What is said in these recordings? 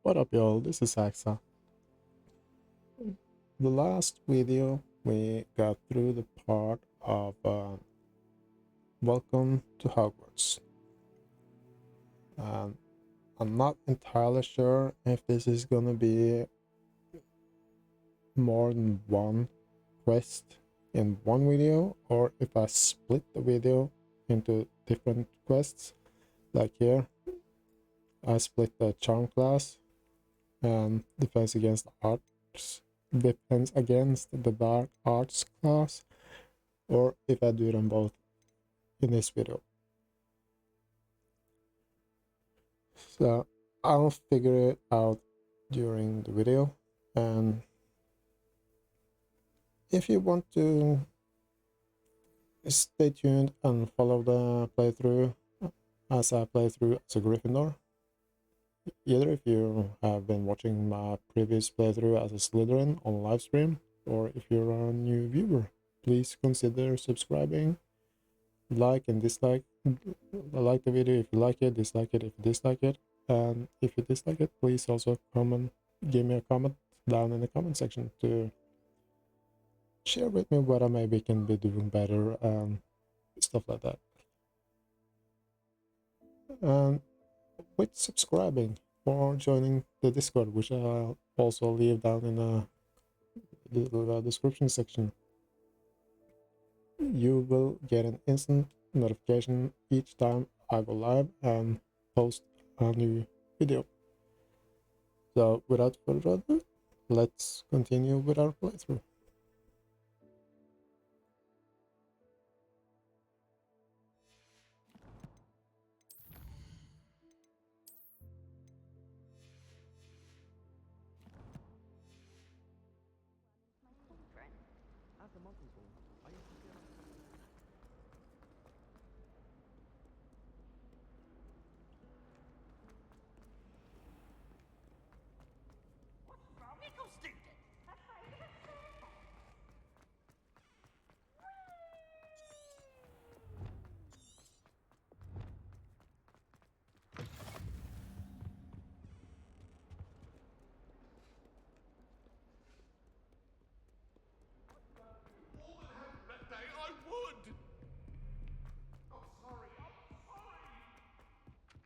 What up y'all, this is Accio. The last video we got through the part of Welcome to Hogwarts. And I'm not entirely sure if this is gonna be more than one quest in one video or if I split the video into different quests. Like here, I split the charm class and defense against the dark arts class, or if I do them both in this video. So I'll figure it out during the video, and if you want to stay tuned and follow the playthrough as I play through as a Gryffindor, either if you have been watching my previous playthrough as a Slytherin on livestream, or if you're a new viewer, please consider subscribing, like and dislike. Like the video if you like it, dislike it if you dislike it, and if you dislike it, please also give me a comment down in the comment section to share with me what I maybe can be doing better and stuff like that. And with subscribing or joining the Discord, which I'll also leave down in the description section, you will get an instant notification each time I go live and post a new video. So without further ado, let's continue with our playthrough.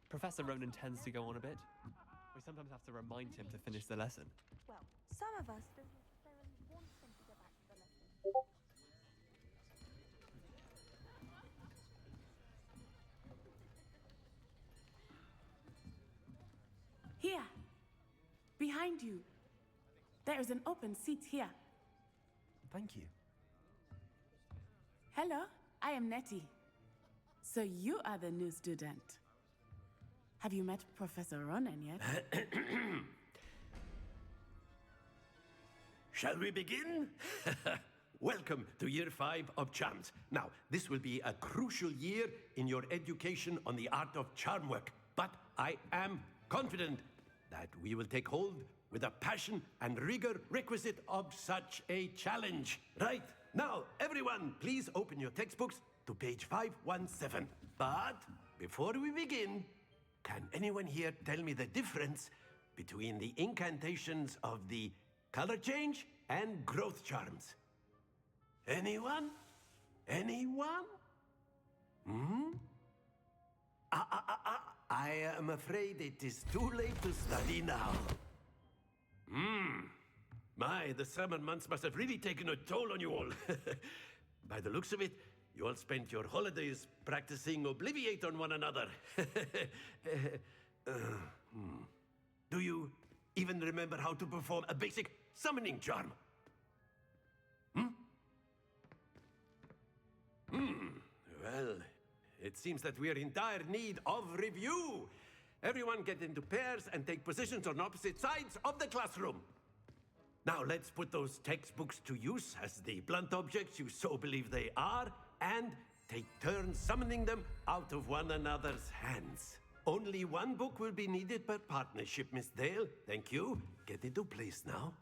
Professor Ronan tends to go on a bit. We sometimes have to remind him to finish the lesson. Well, some of us don't necessarily want him to go back to the lesson. Here, behind you. There is an open seat here. Thank you. Hello, I am Nettie. So you are the new student. Have you met Professor Ronan yet? Shall we begin? Welcome to year 5 of charms. Now, this will be a crucial year in your education on the art of charm work, but I am confident that we will take hold with the passion and rigor requisite of such a challenge. Right, now, everyone, please open your textbooks to page 517. But before we begin, can anyone here tell me the difference between the incantations of the color change and growth charms? Anyone? Anyone? I am afraid it is too late to study now. My, the summer months must have really taken a toll on you all. By the looks of it, you all spent your holidays practicing Obliviate on one another. Do you even remember how to perform a basic summoning charm? Well, it seems that we are in dire need of review. Everyone get into pairs and take positions on opposite sides of the classroom. Now let's put those textbooks to use as the blunt objects you so believe they are, and take turns summoning them out of one another's hands. Only one book will be needed per partnership, Miss Dale. Thank you. Get into place now.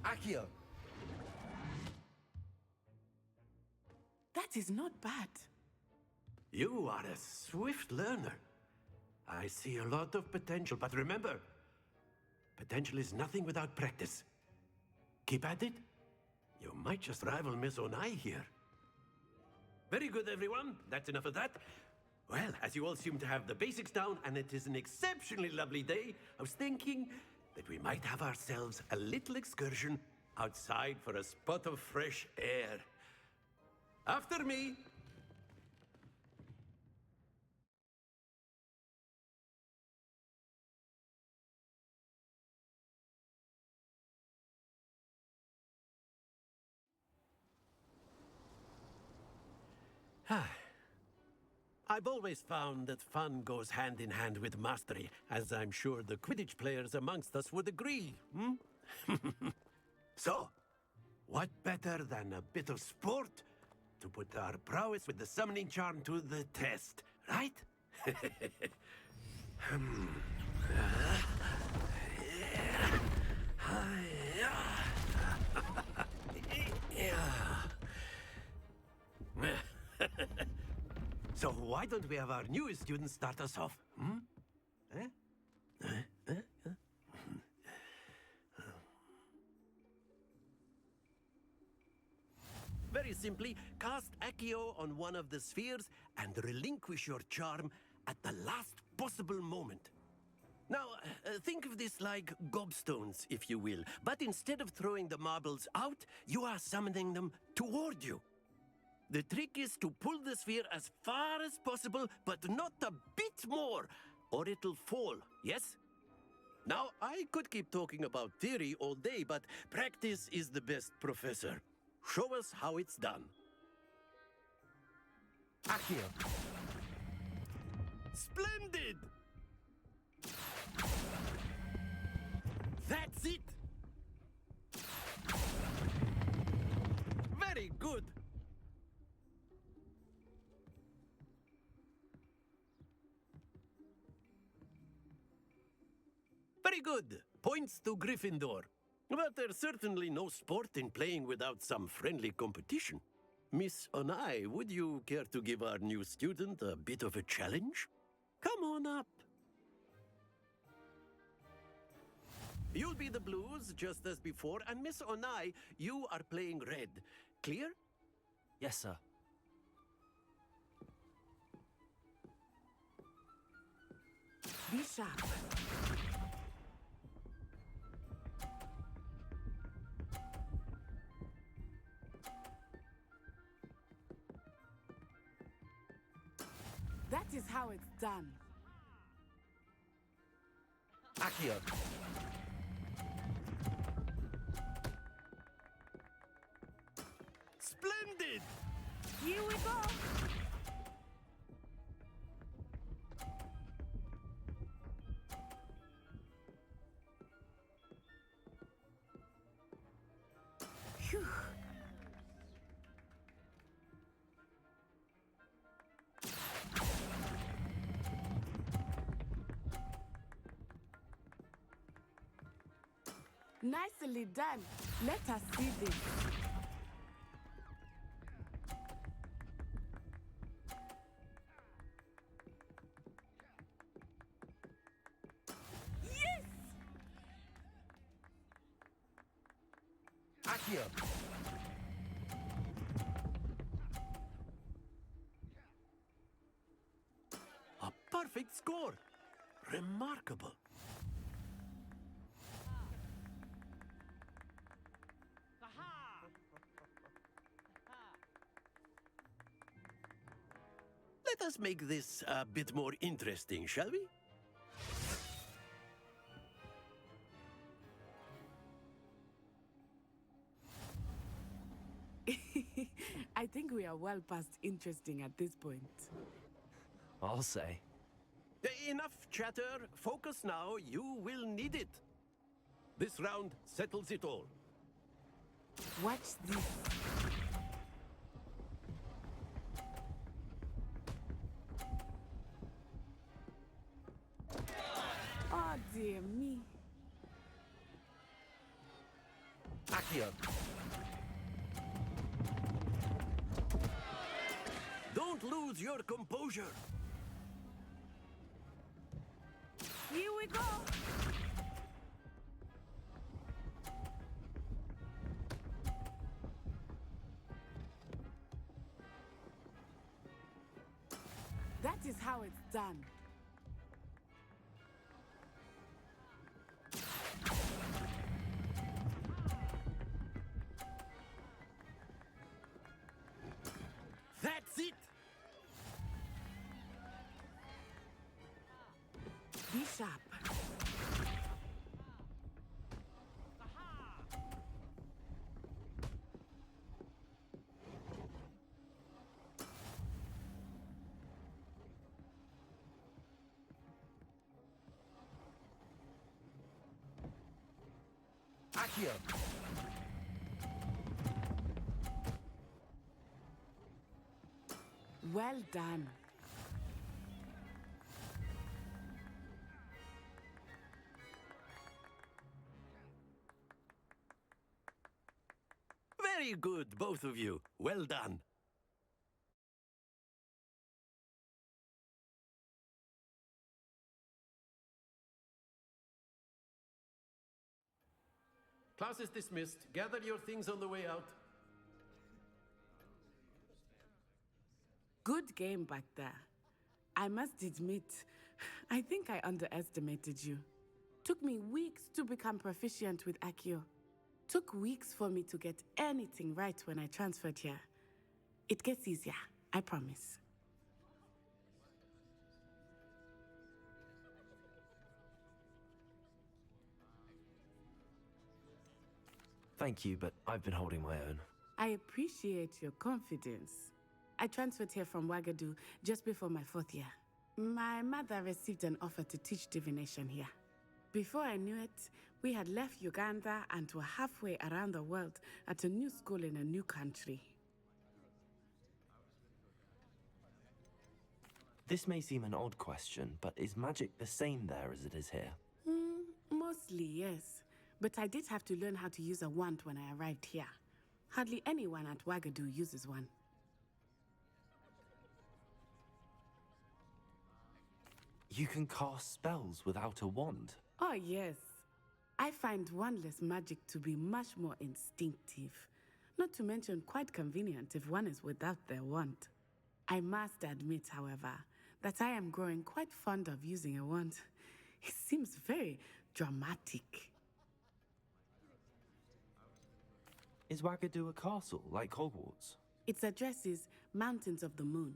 Accio. That is not bad. You are a swift learner. I see a lot of potential, but remember, potential is nothing without practice. Keep at it. You might just rival Miss Onai here. Very good, everyone. That's enough of that. Well, as you all seem to have the basics down, and it is an exceptionally lovely day, I was thinking that we might have ourselves a little excursion outside for a spot of fresh air. After me. I've always found that fun goes hand in hand with mastery, as I'm sure the Quidditch players amongst us would agree. So, what better than a bit of sport to put our prowess with the summoning charm to the test, right? So why don't we have our newest student start us off? Very simply, cast Accio on one of the spheres and relinquish your charm at the last possible moment. Now, think of this like gobstones, if you will. But instead of throwing the marbles out, you are summoning them toward you. The trick is to pull the sphere as far as possible, but not a bit more, or it'll fall, yes? Now, I could keep talking about theory all day, but practice is the best professor. Show us how it's done. Accio. Splendid! That's it! Very good! Very good. Points to Gryffindor. But there's certainly no sport in playing without some friendly competition. Miss Onai, would you care to give our new student a bit of a challenge? Come on up. You'll be the blues, just as before, and Miss Onai, you are playing red. Clear? Yes, sir. Be sharp. That is how it's done. Accio. Splendid! Here we go. Phew. Nicely done. Let us see this. Yes! Accio. A perfect score. Remarkable. Let us make this a bit more interesting, shall we? I think we are well past interesting at this point. I'll say. Enough chatter. Focus now. You will need it. This round settles it all. Watch this. Oh dear me. Accio. Don't lose your composure. Here we go. That is how it's done. That's it. Be sharp. Accio. Well done. Very good, both of you. Well done. Class is dismissed. Gather your things on the way out. Good game back there. I must admit, I think I underestimated you. Took me weeks to become proficient with Accio. Took weeks for me to get anything right when I transferred here. It gets easier, I promise. Thank you, but I've been holding my own. I appreciate your confidence. I transferred here from Wagadu just before my 4th year. My mother received an offer to teach divination here. Before I knew it, we had left Uganda and were halfway around the world at a new school in a new country. This may seem an odd question, but is magic the same there as it is here? Mostly, yes. But I did have to learn how to use a wand when I arrived here. Hardly anyone at Wagadu uses one. You can cast spells without a wand. Oh, yes. I find wandless magic to be much more instinctive. Not to mention quite convenient if one is without their wand. I must admit, however, that I am growing quite fond of using a wand. It seems very dramatic. Is Wagadu a castle, like Hogwarts? Its address is Mountains of the Moon.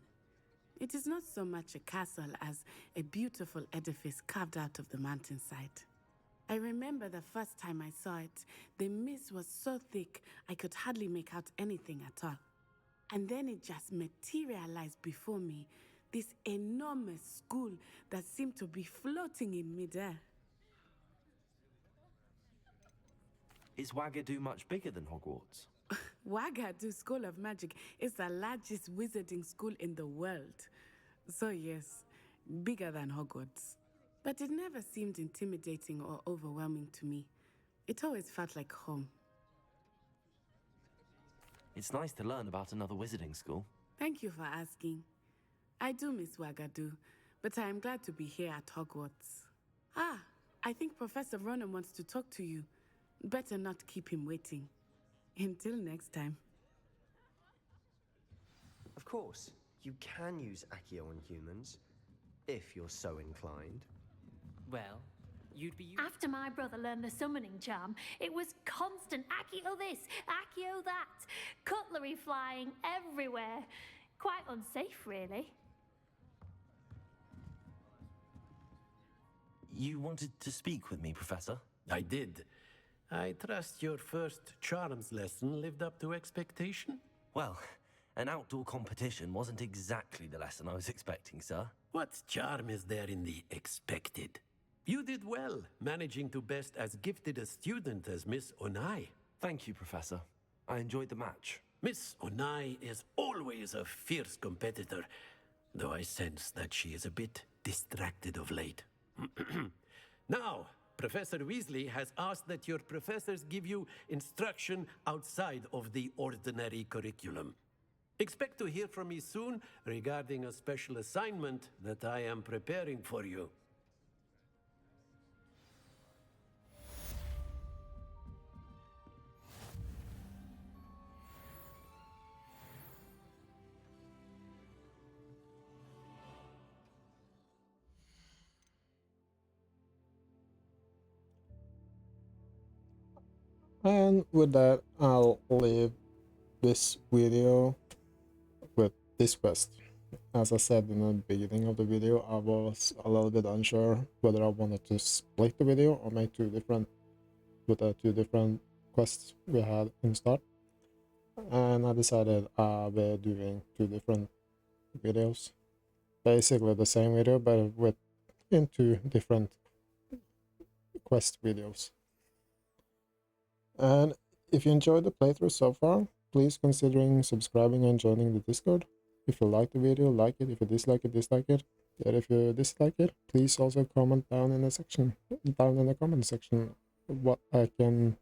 It is not so much a castle as a beautiful edifice carved out of the mountainside. I remember the first time I saw it, the mist was so thick I could hardly make out anything at all. And then it just materialized before me, this enormous school that seemed to be floating in midair. Is Wagadu much bigger than Hogwarts? Wagadu School of Magic is the largest wizarding school in the world. So yes, bigger than Hogwarts. But it never seemed intimidating or overwhelming to me. It always felt like home. It's nice to learn about another wizarding school. Thank you for asking. I do miss Wagadu, but I am glad to be here at Hogwarts. Ah, I think Professor Ronan wants to talk to you. Better not keep him waiting. Until next time. Of course, you can use Accio on humans, if you're so inclined. Well, you'd be... After my brother learned the summoning charm, it was constant Accio this, Accio that, cutlery flying everywhere. Quite unsafe, really. You wanted to speak with me, Professor? I did. I trust your first charms lesson lived up to expectation? Well, an outdoor competition wasn't exactly the lesson I was expecting, sir. What charm is there in the expected? You did well, managing to best as gifted a student as Miss Onai. Thank you, Professor. I enjoyed the match. Miss Onai is always a fierce competitor, though I sense that she is a bit distracted of late. Now, Professor Weasley has asked that your professors give you instruction outside of the ordinary curriculum. Expect to hear from me soon regarding a special assignment that I am preparing for you. And with that, I'll leave this video with this quest. As I said in the beginning of the video, I was a little bit unsure whether I wanted to split the video or make two different quests we had in start, and I decided I'll be doing two different videos, basically the same video but with in two different quest videos. And if you enjoyed the playthrough so far, please considering subscribing and joining the Discord. If you like the video, like it. If you dislike it, dislike it. And if you dislike it, please also comment down in the comment section what I can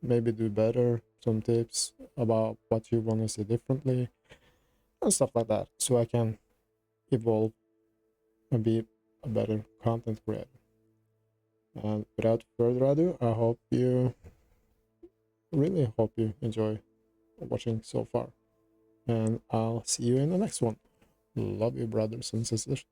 maybe do better, some tips about what you want to see differently, and stuff like that, so I can evolve and be a better content creator. And without further ado, really hope you enjoy watching so far, and I'll see you in the next one. Love you, brothers and sisters.